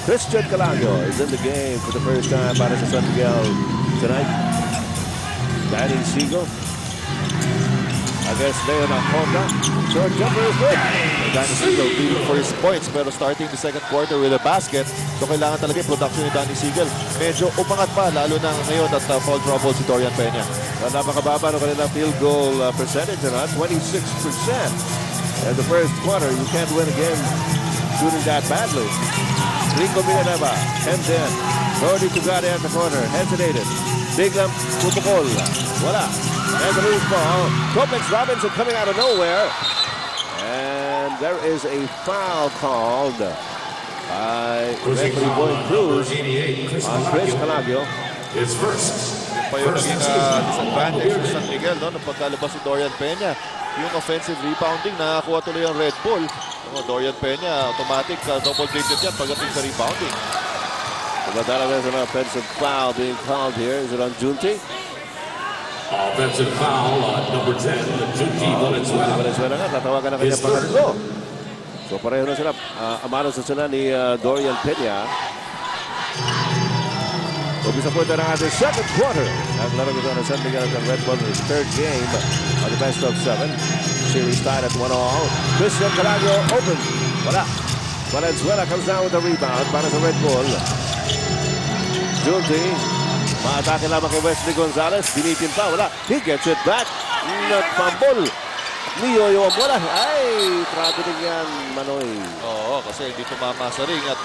Christian Calago is in the game for the first time para sa San Miguel tonight. Danny Seigle against Leo Nakakamiss. Short jumper is good. Danny Seigle leading for his points pero starting the second quarter with a basket. So kailangan talaga yung production ni Danny Seigle. Medyo umangat pa lalo na ngayon at foul trouble si Dorian Peña. Napakababa ng kanilang field goal percentage na 26%. In the first quarter, you can't win a game shooting that badly. Rico Villanova hems in. Brody Tugade at the corner. Hesitated. Biglam pupukol. Wala. There's a loose ball. Kopix Robinson coming out of nowhere. And there is a foul called by referee Boyd Cruz on Chris Calagio. His first. Pa yung naging disadvantage ng San Miguel no? Nung pagkalabas si Dorian Peña. Yung offensive rebounding, nakakuha tuloy ang Red Bull. Dorian Peña, automatic double digit yan pagdating sa rebounding. There's an offensive foul being called here. Is it on Junti? Offensive foul on number 10, Junti Valenzuela. Valenzuela nga, tatawagan na kanya pangatlo. So pareho na sila. Amano sa sila ni Dorian Peña. Umpisa po ito ng ating second quarter. Naglaro ito ng San Miguel at Red Bull in his third game on the best of 7. Series tied at 1-all. Christian Calago open. Wala. Valenzuela comes down with the rebound para sa Red Bull. Junti. Maatake lamang kay Wesley Gonzalez. Binitin pa. Wala. He gets it back. Nagpambol. Niyoyo ang bola. Ay, traveling yan, Manoy. Oo, kasi hindi tumama sa ring at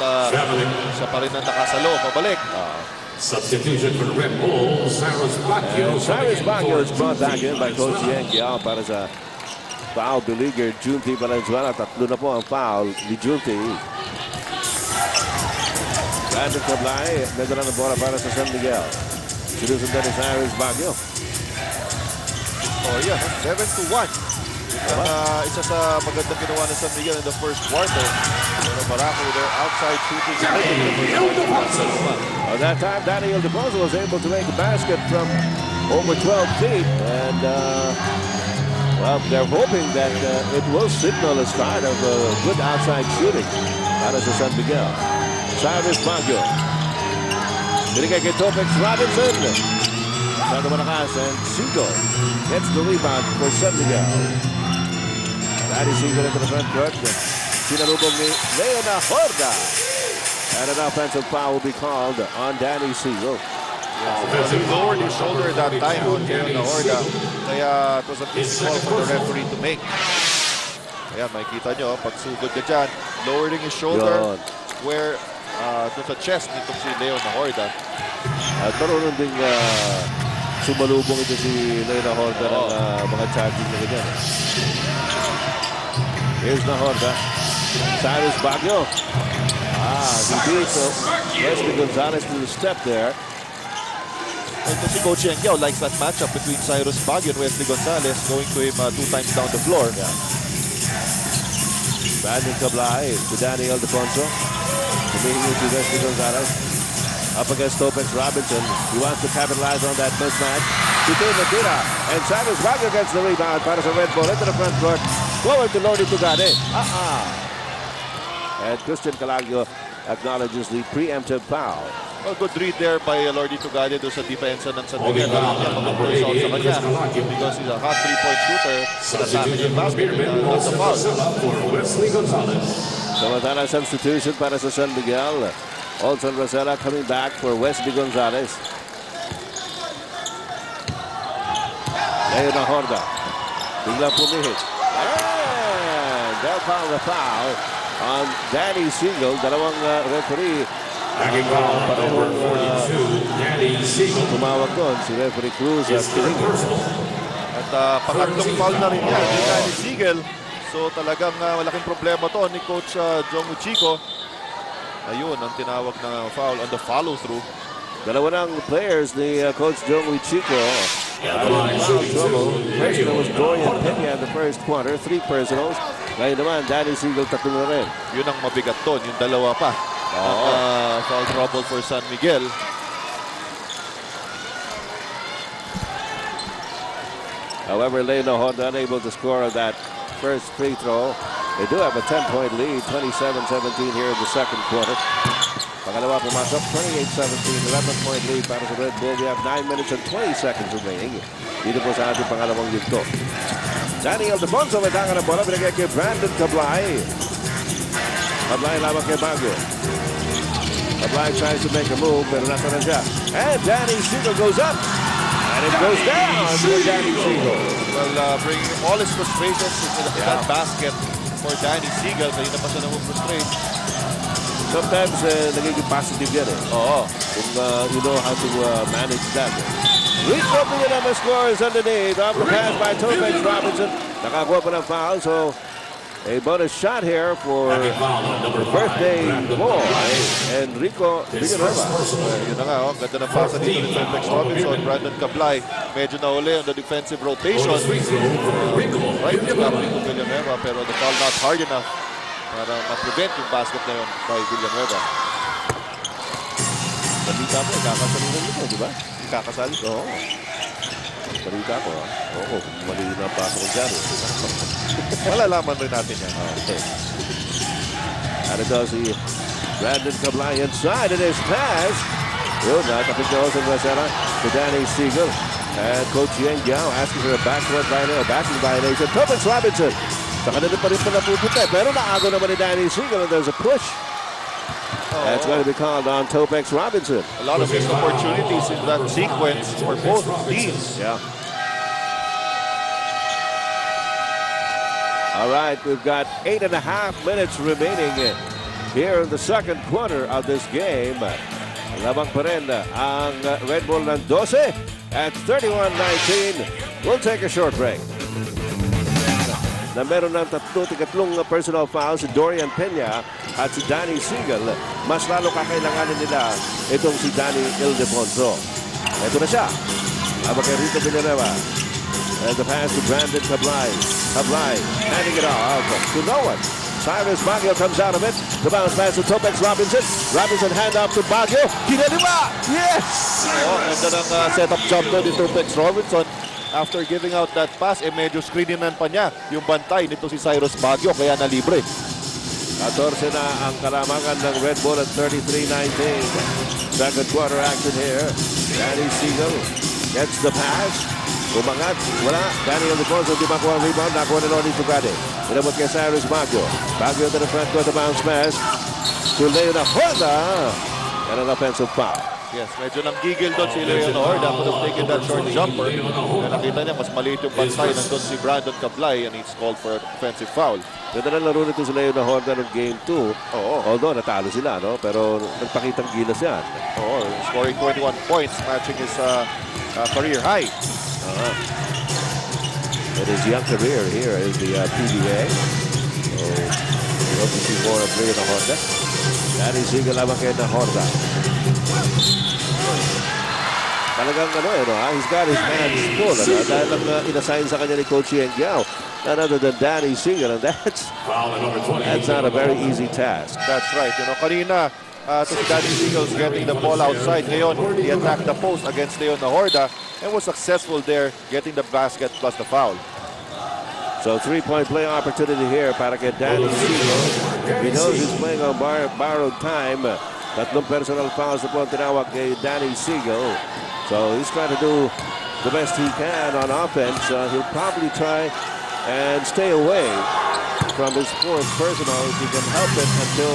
siya pa rin ang nakasalo. Pabalik. Substitution for Red Bull, Cyrus Baguio. Cyrus Baguio is brought back in by Coach Yengiao para sa foul beleaguered Junti Valenzuela. Tatlo na po ang foul ni Junti. Brandon Cablay, medala ng bola para sa San Miguel. Sinusundan ni Cyrus Baguio. Oh yeah, 7-1. Isa sa magandang ginawa ng San Miguel in the first quarter. Pero Barako with their outside shooting. That time, Daniel DePozo was able to make a basket from over 12 feet. And, well, they're hoping that it will signal a start of good outside shooting. Para sa San Miguel. Cyrus Baguio. Binigay kay Kopix Robinson. Masyado malakas. And Seigle gets the rebound for San Miguel. Danny Seigle into the front court. Sinalubong ni Leo Horda. And an offensive foul will be called on Danny Seigle. He lowered his shoulder that time on Leo Horda. Kaya it was a big call for the referee to make. Kaya makikita nyo, pagsugod ka dyan, lowering his shoulder where to sa chest nito si Leo Horda. At marunong ding sumalubong ito si Leo Horda ng mga charging na ganyan. Here's Horda. Cyrus Baguio. He beat Wesley Gonzalez to the step there. Ito si Coach Yengiao likes that matchup between Cyrus Baguio and Wesley Gonzalez, going to him 2 times down the floor. Brandon Cablay to Daniel DePonso. Humihingi to Wesley Gonzalez. Up against Kopix Robinson. He wants to capitalize on that mismatch. Between Medina and Cyrus Baguio gets the rebound para sa Red Bull into the front court. Forward to Lordy Tugade. And Christian Calagio acknowledges the preemptive foul. A good read there by Lordy Tugade doon sa depensa ng San Miguel. Because he's a hot 3-point shooter. Substitution for Beermen, also for Wesley Gonzalez. Samantala substitution para sa San Miguel. Olson Rosella coming back for Wesley Gonzalez. Leo Horda. Biglang pumihit. And they'll call the foul on Danny Seigle. Dalawang referee. Backing foul number 42, Danny Seigle. Tumawag doon si referee Cruz at Seigle. At pangatlong foul na rin yan ni Danny Seigle. So talagang malaking problema to ni Coach Jong Chico. Ayun ang tinawag na foul on the follow-through. Dalawa ng players ni Coach Jong Chico. Foul trouble. First was Dorian Peña in the first quarter. 3 personals. Ngayon naman, Danny Seigle tatlo na rin. Yun ang mabigat doon. Yung dalawa pa. Foul trouble for San Miguel. However, Leo Horda unable to score on that first free throw. They do have a 10-point lead, 27-17 here in the second quarter. Pangalawa pumasok, 28-17, 11-point lead para sa Red Bull. We have 9 minutes and 20 seconds remaining. Dito po sa ating pangalawang yugto. Daniel Defonso may tanga ng bola. Binigay kay Brandon Cablay. Cablay lamang kay Baguio. Cablay tries to make a move, pero nasa na siya. And Danny Seigle goes up. And it goes down for Danny Seigle. Well, bringing all his frustrations into that basket for Danny Seigle. Kaya na pa siya frustrate. Sometimes nagiging positive yan eh. Oo. Kung you know how to manage that. Rico Beermen scores underneath. Off the pass by Topex Robinson. Nakakuha pa ng foul. So a bonus shot here for birthday boy and Rico Beermen. Yun na nga, ganda ng pasa dito ni Topex Robinson. Brandon Cablay medyo nauli on the defensive rotation. Right, Rico Villanueva, pero the foul not hard enough para ma-prevent yung basket na yun by Villanueva. Balita po, kakasalunan nito, di ba? Kakasal? Oo. Balita ko, oo, mali na pasok ko dyan. Malalaman rin natin yan. Okay. Ano daw si Brandon Cablay inside in his pass. Yun, nakapit na sa Rosera to Danny Seigle. And Coach Yang Gao asking for a backward violation. Topex Robinson. Sa kanila pa rin pala pupunta. Pero naago naman ni Danny Seigle and there's a push. That's going to be called on Topex Robinson. A lot of missed opportunities in that sequence for both teams. Yeah. All right, we've got 8.5 minutes remaining here in the second quarter of this game. Labang pa rin ang Red Bull ng 12 at 31-19. We'll take a short break. Na meron ng tatlong personal fouls si Dorian Peña at si Danny Seigle. Mas lalo kakailanganin nila itong si Danny Ildefonso. Ito na siya. Habang kay Rico Villanueva. And the pass to Brandon Cablay. Cablay handing it off to no one. Cyrus Baguio comes out of it. The bounce pass to Topex Robinson. Robinson hand off to Baguio. Kinaliwa! Yes! Ganda ng setup jump doon ni Topex Robinson. After giving out that pass, medyo screeningan pa niya yung bantay nito si Cyrus Baguio, kaya na libre. 14 na ang kalamangan ng Red Bull at 33-19. Second quarter action here. Danny Seigle gets the pass. Umangat. Wala. Daniel Defonso hindi makuha ang rebound. Nakuha na Loni Tugade. Inabot kay Cyrus Baguio. Baguio to the front court, the bounce pass. To Leona Horda. And an offensive foul. Yes, medyo nanggigil doon si Leona Horda could have taken that short jumper. Kaya nakita niya, mas maliit yung bantay. Nandun si Brandon Cablay and it's called for an offensive foul. Ganda na laro nito si Leona Horda ng game 2. Oo. Although natalo sila, no? Pero nagpakitang gilas yan. Oo, scoring 21 points, matching his career high. In his young career here is the PBA. So, we hope to see more of Leona Horda. Danny Seigle lamang kay na Horda. Talagang he's got his hands full. Dahil lang inassign sa kanya ni Coach Yang Gao. None other than Danny Seigle, and that's not a very easy task. That's right. Kanina, Danny Seigle's getting the ball outside. Ngayon, he attacked the post against Leona Horda and was successful there, getting the basket plus the foul. So 3-point play opportunity here para kay Danny Seigle. He knows he's playing on borrowed time. Tatlong personal fouls na po ang tinawag kay Danny Seigle. So he's trying to do the best he can on offense. He'll probably try and stay away from his fourth personal if he can help it until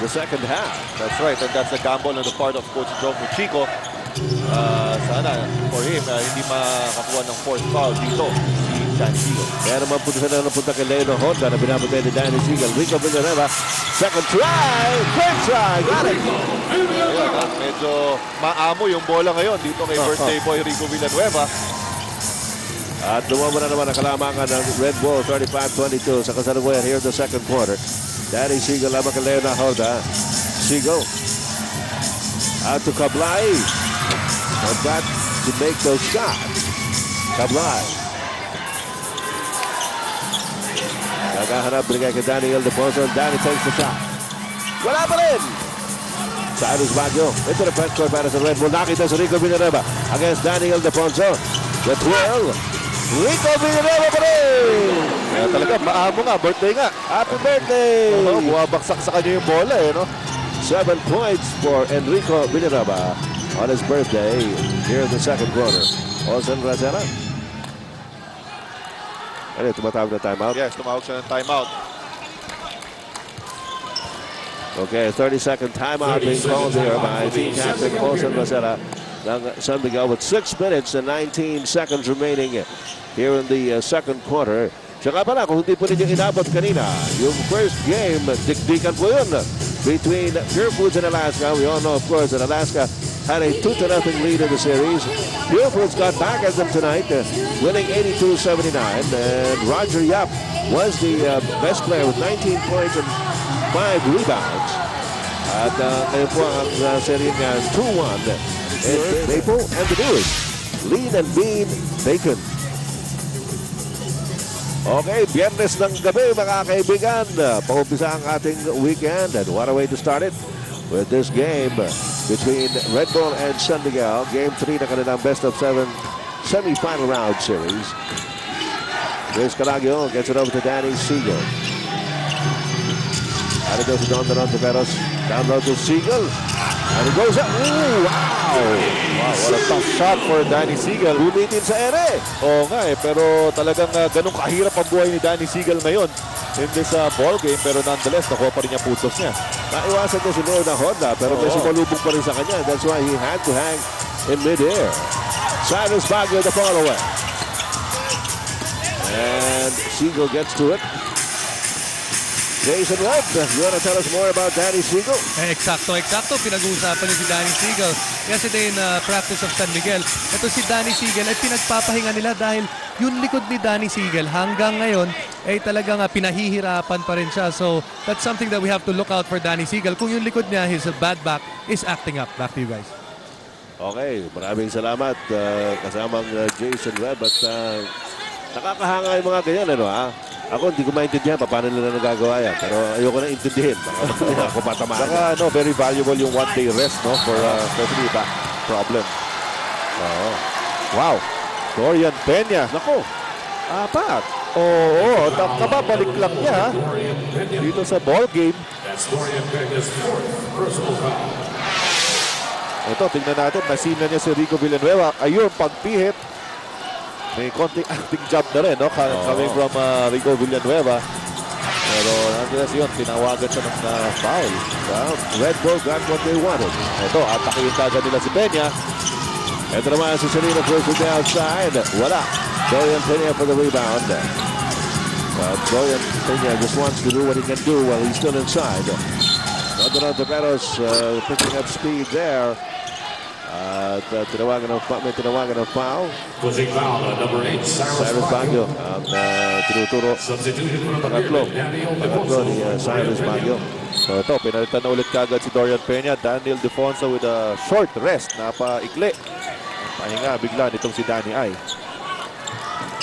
the second half. That's right, and that's a gamble on the part of Coach Joe Muchico. Sana for him, hindi makakuha ng fourth foul dito si Danny Seigle. Kaya naman punta kay Leona Horda na binabutay ni Danny Seigle. Rico Villanueva, second try, third try, got it! Ayun, medyo maamo yung bola ngayon dito kay birthday boy Rico Villanueva. At lumama na naman ang kalamangan ng Red Bull, 35-22 sa kasalukuyan here in the second quarter. Danny Seigle lamang kay Leona Horda. Seigle out to Cablay. I've got to make those shots. Cablay. Nagahanap, binigay kay Danny Ildefonso. Danny takes the shot. Wala pa rin! Cyrus Baguio into the front court para sa Red Bull. Nakita si Rico Villanueva against Danny Ildefonso. The 12. Rico Villanueva pa rin! Kaya talaga, maamo nga, birthday nga. Happy birthday! Buwabaksak sa kanya yung bola eh, no? 7 points for Enrico Villaraba on his birthday here in the second quarter. Olsen Rosera. Ano, tumatawag na timeout? Yes, tumawag siya ng timeout. Okay, 30-second timeout being called here by team captain Olsen Rosera ng San Miguel with 6 minutes and 19 seconds remaining here in the second quarter. Tsaka pala, kung hindi po ninyo inabot kanina, yung first game, dikdikan po yun between Pure Foods and Alaska. We all know, of course, that Alaska had a 2-0 lead in the series. Pure Foods got back at them tonight, winning 82-79. And Roger Yap was the best player with 19 points and 5 rebounds. At ngayon po ang seryeng 2-1. And Maple and the News lead and beat Bacon. Okay, Biyernes ng gabi mga kaibigan. Paumpisa ang ating weekend and what a way to start it with this game between Red Bull and San Miguel. Game 3 na kanilang best of 7 semi-final round series. Cyrus Baguio gets it over to Danny Seigle. And it goes to Don Taveros. Down low to Seigle. And it goes up. Ooh, wow! Wow, what a tough shot for Danny Seigle. Bumitin sa ere. Oo nga eh, pero talagang ganun kahirap ang buhay ni Danny Seigle ngayon in this ball game. Pero nonetheless, nakuha pa rin niya putos niya. Naiwasan niya si Leo na Honda, pero may sumalubong pa rin sa kanya. That's why he had to hang in mid-air. Cyrus Baguio the follow-away. And Seigle gets to it. Jason Webb, you want to tell us more about Danny Seigle? Eksakto. Pinag-uusapan niyo si Danny Seigle. Yesterday in practice of San Miguel, ito si Danny Seigle ay pinagpapahinga nila dahil yung likod ni Danny Seigle hanggang ngayon ay talagang pinahihirapan pa rin siya. So that's something that we have to look out for Danny Seigle. Kung yung likod niya, his bad back is acting up. Back to you guys. Okay, maraming salamat kasamang Jason Webb at nakakahanga yung mga ganyan, ano ha? Ako hindi ko maintindihan paano nila nagagawa yan. Pero ayoko na intindihin. Baka ako patamaan. Saka very valuable yung one-day rest, no? For especially back problem. Oo. Wow. Dorian Peña. Naku. Apat. Oo. Kababalik lang niya dito sa ball game. Ito, tingnan natin. Nasina niya si Rico Villanueva. Ayun, pagpihit. May konting acting job na rin, no? Coming from Rico Villanueva. Pero nonetheless yun, tinawagan siya ng foul. Well, Red Bull got what they wanted. Ito, atakin kagad nila si Peña. Ito naman si Serena Cruz with the outside. Wala. Dorian Peña for the rebound. Dorian Peña just wants to do what he can do while he's still inside. Don Taveros picking up speed there. May tinawagan ng foul. Pushing foul on number 8, Cyrus Baguio ang tinuturo. Pangatlo ni Cyrus Baguio. So ito, pinalitan na ulit kagad si Dorian Peña. Daniel Defonso with a short rest. Napaikli. Pahinga bigla nitong si Danny Ay.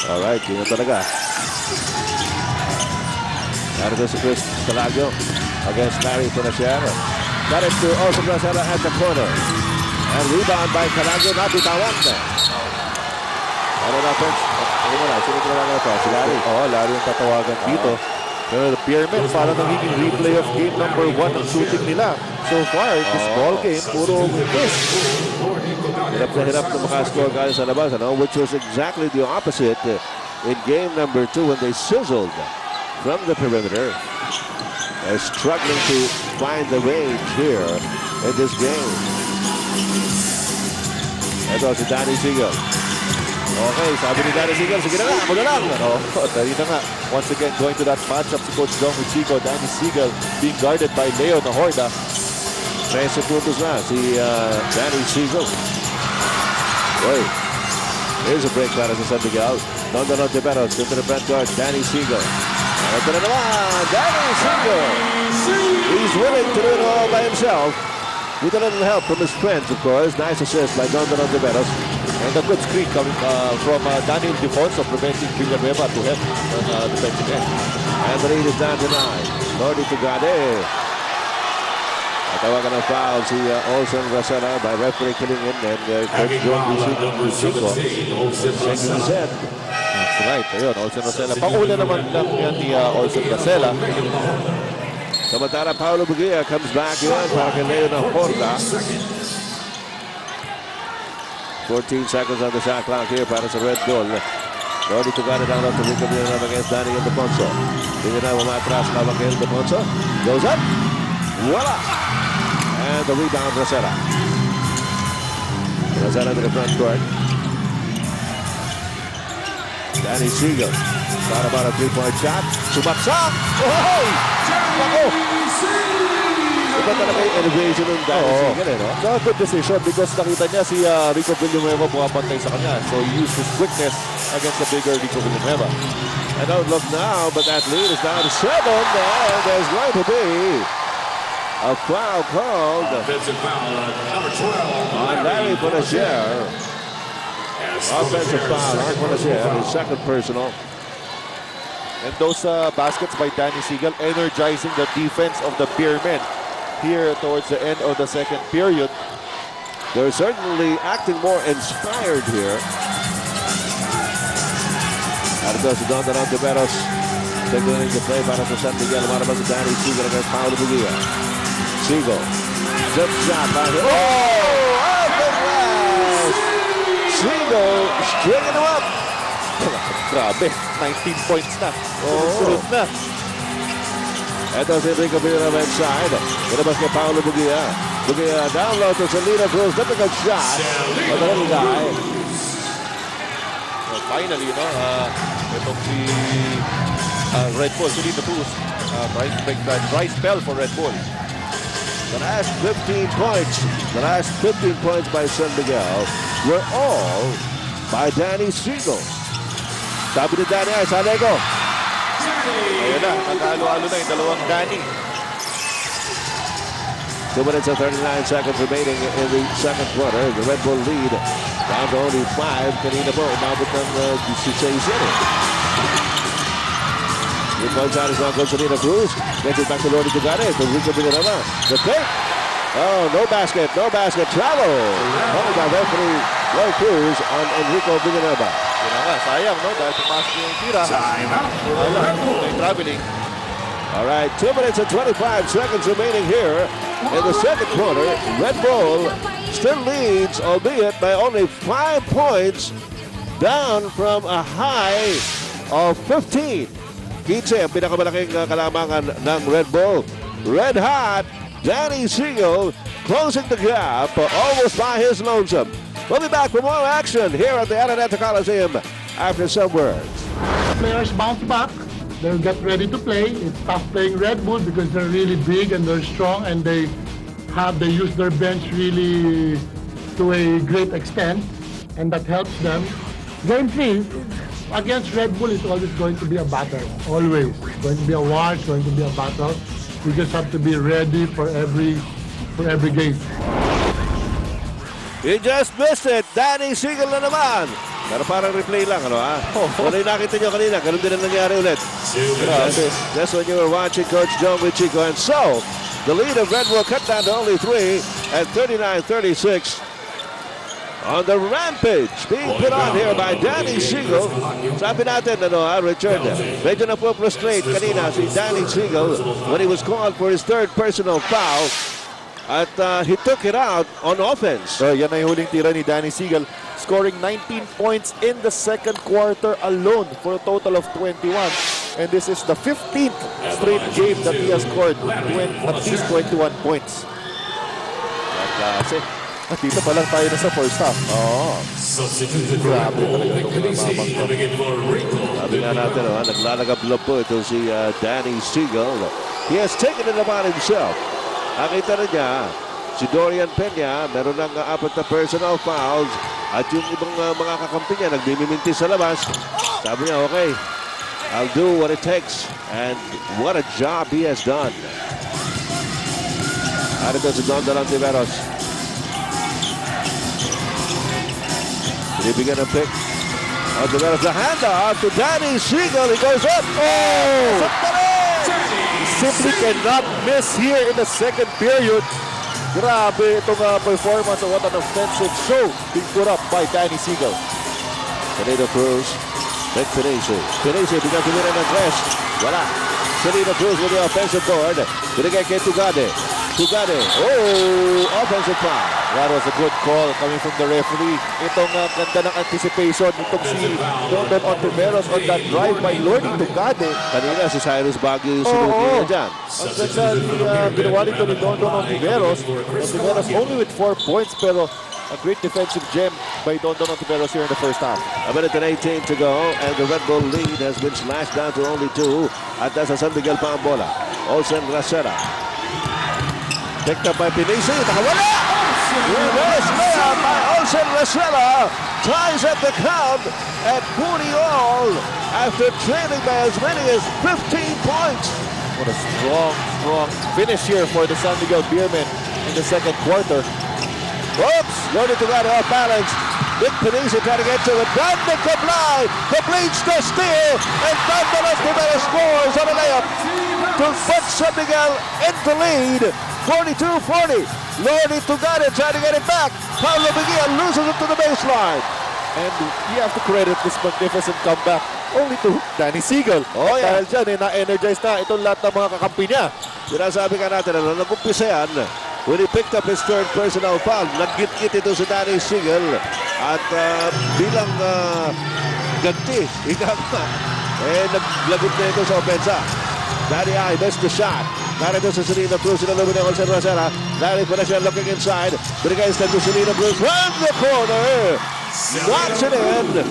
Alright, yun na talaga. Narito si Chris Baguio against Larry Pinasiero. Got it to Olsen Rosera at the corner. And rebound by Carago, nabitawan na. Ano na, Prince? Ano mo na, sino tinawagan na to? Si Larry. Oo, Larry yung tatawagan dito. Pero the Beermen, parang nagiging replay of game number 1 ang shooting nila. So far, this ball game, puro miss. Hirap na hirap na makascore guys sa labas, ano? Which was exactly the opposite in game number 2 when they sizzled from the perimeter. They're struggling to find the range here in this game. Ito si Danny Seigle. Okay, sabi ni Danny Seigle, sige na nga, ako na lang. Dali na nga. Once again, going to that matchup si Coach Dong Chico, Danny Seigle being guarded by Leo Nahorda. 13 puntos na si Danny Seigle. Boy, here's a break para sa San Miguel. Don Taveros into the front guard, Danny Seigle. Ito na naman, Danny Seigle. He's willing to do it all by himself. With a little help from his friends, of course. Nice assist by Don Taveros. And a good screen coming from Daniel Defonso, preventing Villanueva to hit on the defensive end. And the lead is down to 9. Lordy to Gade. Tawagan ng foul si Olsen Rosera by referee killing in and Coach John Chico. Shaking his head. That's right. Ayun, Olsen Rosella. Pang-una naman lang yan ni Olsen Rosella. Samantala, Paolo Baguio comes back in para kay Leo ng Horta. 14 seconds on the shot clock here para sa Red Bull. Lodi Tugana down to Rico Villanueva against Danny Ildefonso. Villanueva matras laban kay Ildefonso. Goes up. Voila! And the rebound, Rosella. Rosella to the front court. Danny Seigle. Thought about a three-point shot. Sumaksak! Oh! Ako! Iba talaga yung elevation ng Danny Seigle, no? So, good decision because nakita niya si Rico Villanueva bumapantay sa kanya. So, he used his quickness against the bigger Rico Villanueva. I don't look now, but that lead is down to 7, and there's going to be a foul called Offensive foul, number 12. on Larry Bonasier. Offensive foul on Bonasier, his second personal. And those baskets by Danny Seigle energizing the defense of the Beermen here towards the end of the second period. They're certainly acting more inspired here. Arito si Don Tiveros signaling the play para sa San Miguel. Marabas si Danny Seigle against Paolo Baguio. Seigle. Zip shot by him. Oh! Off the glass! Seigle stringing him up. Grabe, 19 points na. Sunod na. Ito si Rico Villanueva inside. Pinabas kay Paolo Baguio. Baguio down low to Salina Cruz. Difficult shot. But the little guy. Well, finally, itong si Red Bull, Salina Cruz. Dry spell for Red Bull. The last 15 points, by San Miguel were all by Danny Seigle. Sabi ni Danny ay Salego. Ayun na, nagkalo-alo na yung dalawang Danny. 2 minutes and 39 seconds remaining in the second quarter. The Red Bull lead down to only 5. Kanina po, umabot ng 16 inning. Rebound shot is on Salina Cruz. Gets it back to Lodi Tugana. To Rico Villanueva. The pick. Oh, no basket. Travel. Called by referee Roy Cruz on Enrico Villanueva. Yun na nga, sayang, no? Dahil pumasok yung tira. Traveling. All right, 2 minutes and 25 seconds remaining here in the second quarter. Red Bull still leads, albeit by only 5 points, down from a high of 15. Kitse ang pinakamalaking kalamangan ng Red Bull. Red hot, Danny Seigle closing the gap almost by his lonesome. We'll be back for more action here at the Araneta Coliseum after some words. Players bounce back. They'll get ready to play. It's tough playing Red Bull because they're really big and they're strong and they use their bench really to a great extent, and that helps them. Game 3 against Red Bull is always going to be a battle. Always. It's going to be a war, it's going to be a battle. We just have to be ready for every game. You just missed it. Danny Seigle na naman. Pero parang replay lang, ano ha? Wala yung nakita nyo kanina. Ganun din ang nangyari ulit. That's when you were watching Coach John with Chico. And so, the lead of Red Bull cut down to only 3 at 39-36. On the rampage being put on here by Danny Seigle. Sabi natin, ano ha, Richard, medyo na po frustrate kanina si Danny Seigle when he was called for his third personal foul. At he took it out on offense. So, yan na yung huling tira ni Danny Seigle, scoring 19 points in the second quarter alone for a total of 21. And this is the 15th straight game that he has scored at least 21 points. Kasi, at dito pa lang tayo na sa first half. Grabe talaga itong mamang to. sabi nga natin, naglalagab-lab po ito si Danny Seigle. He has taken it upon himself. Nakita na niya, si Dorian Peña, meron ng 4 na personal fouls at yung ibang mga kakampi niya nagmimimintis sa labas. Sabi niya, okay, I'll do what it takes. And what a job he has done. Arito si Don Tiveros. Binibigyan ng pick. Tiveros, the handoff to Danny Seigle. He goes up. Oh! Simply cannot miss here in the second period. Grabe itong performance. What an offensive show being put up by Danny Seigle. Salina Cruz. Nick Pinesi. Pinesi bigyan tumira ng tres. Wala. Selena Cruz with the offensive board. Binigay kay Tugade. Tugade. Oh! Offensive foul. That was a good call coming from the referee. Itong ganda ng anticipation nitong si Dondon Ontiveros on that drive by Lordy Tugade. Kanina si Cyrus Baguio yung sinunod niya dyan. Ang ganda ginawa nito ni Dondon Ontiveros. Ontiveros only with 4 points pero a great defensive gem by Dondon Ontiveros here in the first half. A minute and 18 to go, and the Red Bull lead has been slashed down to only 2. At nasa San Miguel pa ang bola. Olsen Racera. Picked up by Pinesi. Nakawala! Reverse layup by Olsen Racera. Ties up the count at 40 all after trailing by as many as 15 points. What a strong finish here for the San Miguel Beermen in the second quarter. Oops! Lordy Tugade off balance. Nick Pinesi trying to get to it. Brandon Cablay completes the steal, and Dondolos Rivera scores on a layup to put San Miguel into lead. 42-40. Lordy Tugade trying to get it back. Paulo Miguel loses it to the baseline. And you have to credit this magnificent comeback only to Danny Seigle. Oh, yeah. Dahil dyan, na-energize na itong lahat ng mga kakampi niya. Sinasabi ka natin na nag-umpisa yan. When he picked up his third personal foul, nag-git-git ito si Danny Seigle. At bilang ganti, naglagot na ito sa opensa. Danny I missed the shot. Narito sa Selena Cruz, sinalubin ni Olsen Racera. Larry pa na siya looking inside. Binigay instead to Selena Cruz. Round the corner! Knocks it in.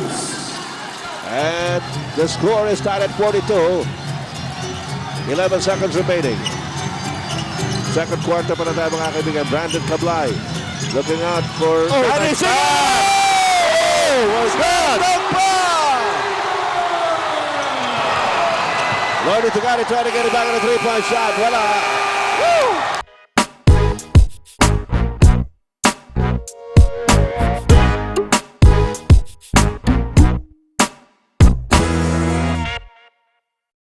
And the score is tied at 42. 11 seconds remaining. Second quarter pa na tayo mga kaibigan. Brandon Cablay looking out for Danny Seigle! Oh! Was that? Lordy Tugade trying to get it back on a three-point shot. Wala.